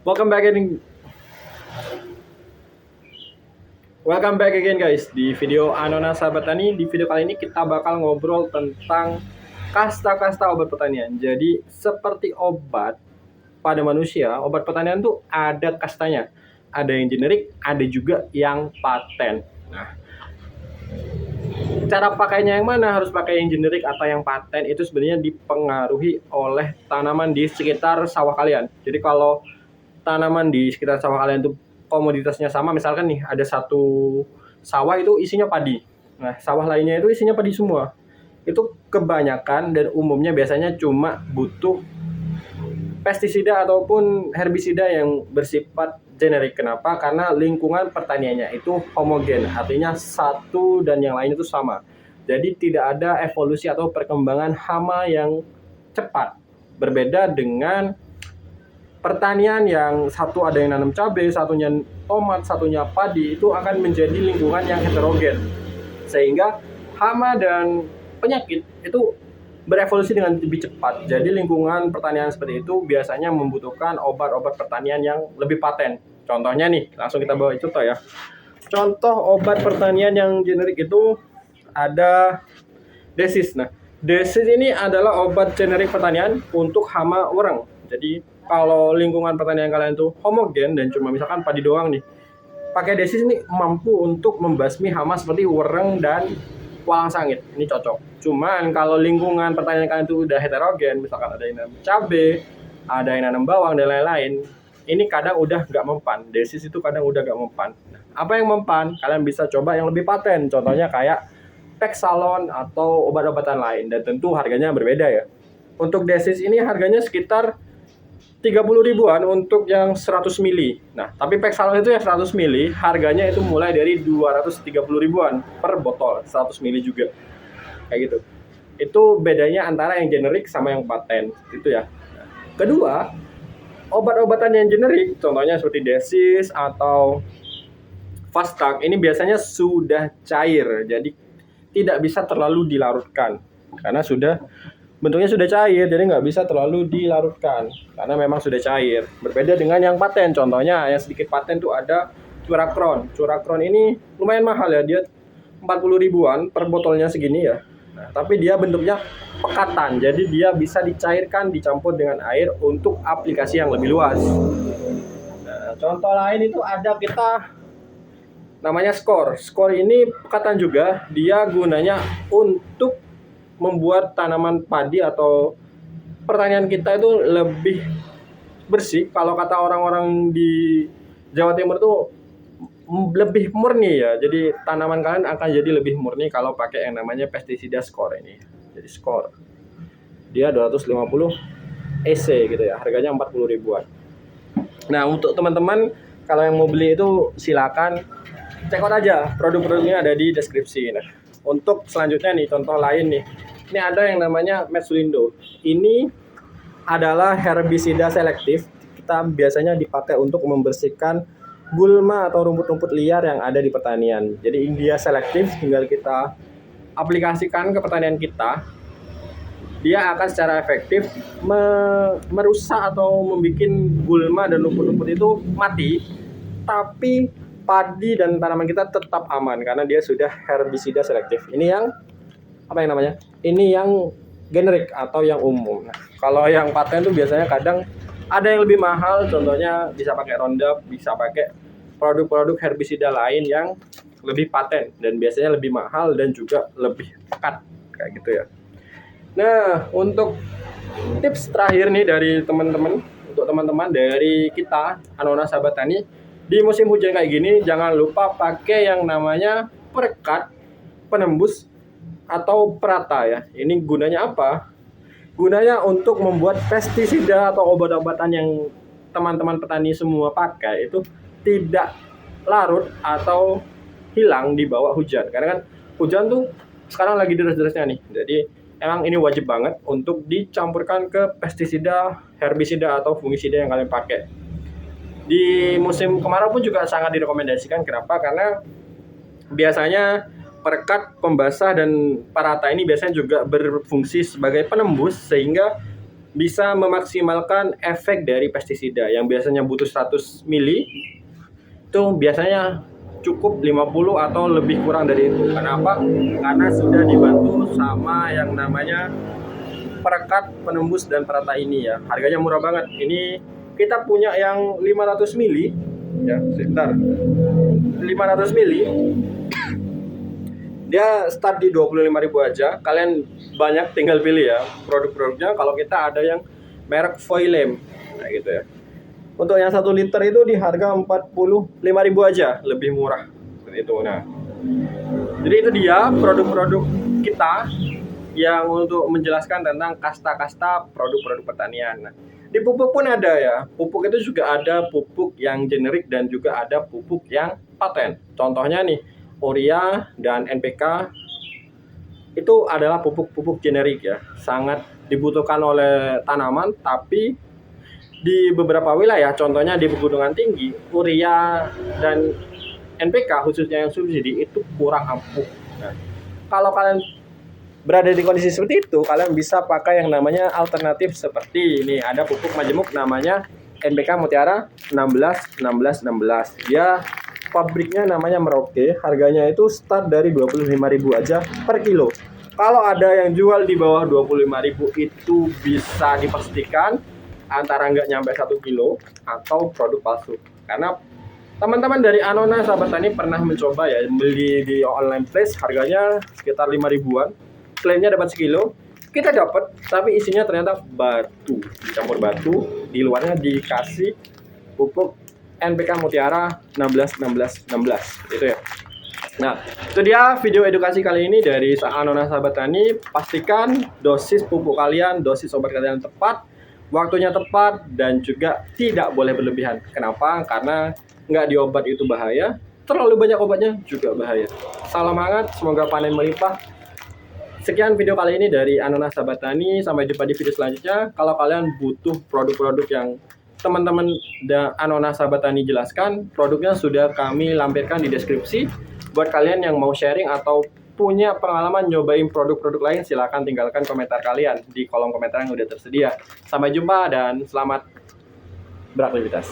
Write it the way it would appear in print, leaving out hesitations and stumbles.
Welcome back again. Welcome back again guys di video Anona Sahabat Tani. Di video kali ini kita bakal ngobrol tentang kasta-kasta obat pertanian. Jadi seperti obat pada manusia, obat pertanian tuh ada kastanya. Ada yang generik, ada juga yang paten. Nah, cara pakainya yang mana? Harus pakai yang generik atau yang paten? Itu sebenarnya dipengaruhi oleh tanaman di sekitar sawah kalian. Jadi kalau tanaman di sekitar sawah kalian tuh komoditasnya sama, misalkan nih ada satu sawah itu isinya padi, nah sawah lainnya itu isinya padi semua, itu kebanyakan dan umumnya biasanya cuma butuh pestisida ataupun herbisida yang bersifat generik. Kenapa? Karena lingkungan pertaniannya itu homogen, artinya satu dan yang lain itu sama. Jadi tidak ada evolusi atau perkembangan hama yang cepat. Berbeda dengan pertanian yang satu ada yang nanam cabai, satunya tomat, satunya padi, itu akan menjadi lingkungan yang heterogen. Sehingga hama dan penyakit itu berevolusi dengan lebih cepat. Jadi lingkungan pertanian seperti itu biasanya membutuhkan obat-obat pertanian yang lebih paten. Contohnya nih, langsung kita bawa contoh ya. Contoh obat pertanian yang generik itu ada Desis. Nah, Desis ini adalah obat generik pertanian untuk hama wereng. Jadi kalau lingkungan pertanian kalian tuh homogen dan cuma misalkan padi doang nih, pakai Desis ini mampu untuk membasmi hama seperti wereng dan walang sangit. Ini cocok. Cuman kalau lingkungan pertanian kalian tuh udah heterogen, misalkan ada yang nanam cabai, ada yang nanam bawang dan lain-lain, ini kadang udah nggak mempan. Desis itu kadang udah nggak mempan. Nah, apa yang mempan? Kalian bisa coba yang lebih paten. Contohnya kayak Pexalon atau obat-obatan lain, dan tentu harganya berbeda ya. Untuk Desis ini harganya sekitar 30 ribuan untuk yang 100 mili. Nah, tapi Pexalon itu yang 100 mili harganya itu mulai dari 230 ribuan per botol, 100 mili juga. Kayak gitu. Itu bedanya antara yang generik sama yang paten, gitu ya. Nah, kedua, obat-obatan yang generik, contohnya seperti Desis atau Fastag, ini biasanya sudah cair, jadi tidak bisa terlalu dilarutkan karena bentuknya sudah cair, jadi nggak bisa terlalu dilarutkan karena memang sudah cair. Berbeda dengan yang paten, contohnya yang sedikit paten tuh ada Curacron. Curacron ini lumayan mahal ya, dia 40 ribuan per botolnya segini ya. Nah, tapi dia bentuknya pekatan, jadi dia bisa dicairkan dicampur dengan air untuk aplikasi yang lebih luas. Nah, contoh lain itu ada kita namanya Skor. Skor ini pekatan juga, dia gunanya untuk membuat tanaman padi atau pertanian kita itu lebih bersih. Kalau kata orang-orang di Jawa Timur tuh lebih murni ya. Jadi tanaman kalian akan jadi lebih murni kalau pakai yang namanya pestisida Skor ini. Jadi Skor, dia 250 EC gitu ya, harganya 40 ribuan. Nah, untuk teman-teman kalau yang mau beli itu silakan check out aja, produk-produknya ada di deskripsi. Nah, untuk selanjutnya nih, contoh lain nih. Ini ada yang namanya Metsulindo. Ini adalah herbisida selektif. Kita biasanya dipakai untuk membersihkan gulma atau rumput-rumput liar yang ada di pertanian. Jadi dia selektif, tinggal kita aplikasikan ke pertanian kita. Dia akan secara efektif merusak atau membuat gulma dan rumput-rumput itu mati. Tapi padi dan tanaman kita tetap aman karena dia sudah herbisida selektif. Ini yang apa yang namanya? Ini yang generik atau yang umum. Nah, kalau yang paten tuh biasanya kadang ada yang lebih mahal, contohnya bisa pakai Roundup, bisa pakai produk-produk herbisida lain yang lebih paten dan biasanya lebih mahal dan juga lebih pekat kayak gitu ya. Nah, untuk tips terakhir nih dari teman-teman, untuk teman-teman dari kita Anona Sahabat Tani, di musim hujan kayak gini jangan lupa pakai yang namanya perekat, penembus atau perata ya. Ini gunanya apa? Gunanya untuk membuat pestisida atau obat-obatan yang teman-teman petani semua pakai itu tidak larut atau hilang di bawah hujan. Karena kan hujan tuh sekarang lagi deras-derasnya nih. Jadi emang ini wajib banget untuk dicampurkan ke pestisida, herbisida atau fungisida yang kalian pakai. Di musim kemarau pun juga sangat direkomendasikan. Kenapa? Karena biasanya perekat, pembasah, dan parata ini biasanya juga berfungsi sebagai penembus sehingga bisa memaksimalkan efek dari pestisida yang biasanya butuh 100 mili itu biasanya cukup 50 atau lebih kurang dari itu. Kenapa? Karena sudah dibantu sama yang namanya perekat, penembus, dan perata ini ya. Harganya murah banget. Ini kita punya yang 500 mili ya, sebentar. 500 mili dia start di 25.000 aja. Kalian banyak tinggal pilih ya produk-produknya. Kalau kita ada yang merek Voilem nah gitu ya. Untuk yang 1 liter itu di harga 45.000 aja, lebih murah seperti itu. Nah, jadi itu dia produk-produk kita yang untuk menjelaskan tentang kasta-kasta produk-produk pertanian. Nah, di pupuk pun ada ya. Pupuk itu juga ada pupuk yang generik dan juga ada pupuk yang paten. Contohnya nih, urea dan NPK itu adalah pupuk-pupuk generik ya. Sangat dibutuhkan oleh tanaman, tapi di beberapa wilayah, contohnya di pegunungan tinggi, urea dan NPK khususnya yang subsidi itu kurang ampuh. Nah, kalau kalian berada di kondisi seperti itu, kalian bisa pakai yang namanya alternatif seperti ini. Ada pupuk majemuk namanya NPK Mutiara 16. Dia pabriknya namanya Merauke, harganya itu start dari 25.000 aja per kilo. Kalau ada yang jual di bawah 25.000 itu bisa dipastikan antara nggak nyampe 1 kilo atau produk palsu. Karena teman-teman dari Anona Sahabat Tani pernah mencoba ya beli di online place, harganya sekitar 5 ribuan, klaimnya dapat sekilo, kita dapat tapi isinya ternyata batu, dicampur batu, di luarnya dikasih pupuk NPK Mutiara 16 itu ya. Nah, itu dia video edukasi kali ini dari Anona Sahabat Tani. Pastikan dosis pupuk kalian, dosis obat kalian tepat, waktunya tepat, dan juga tidak boleh berlebihan. Kenapa? Karena nggak diobat itu bahaya, terlalu banyak obatnya juga bahaya. Salam hangat, semoga panen melimpah. Sekian video kali ini dari Anona Sahabat Tani. Sampai jumpa di video selanjutnya. Kalau kalian butuh produk-produk yang teman-teman dan Anona Sahabat Tani jelaskan, produknya sudah kami lampirkan di deskripsi. Buat kalian yang mau sharing atau punya pengalaman nyobain produk-produk lain, silahkan tinggalkan komentar kalian di kolom komentar yang udah tersedia. Sampai jumpa dan selamat beraktivitas.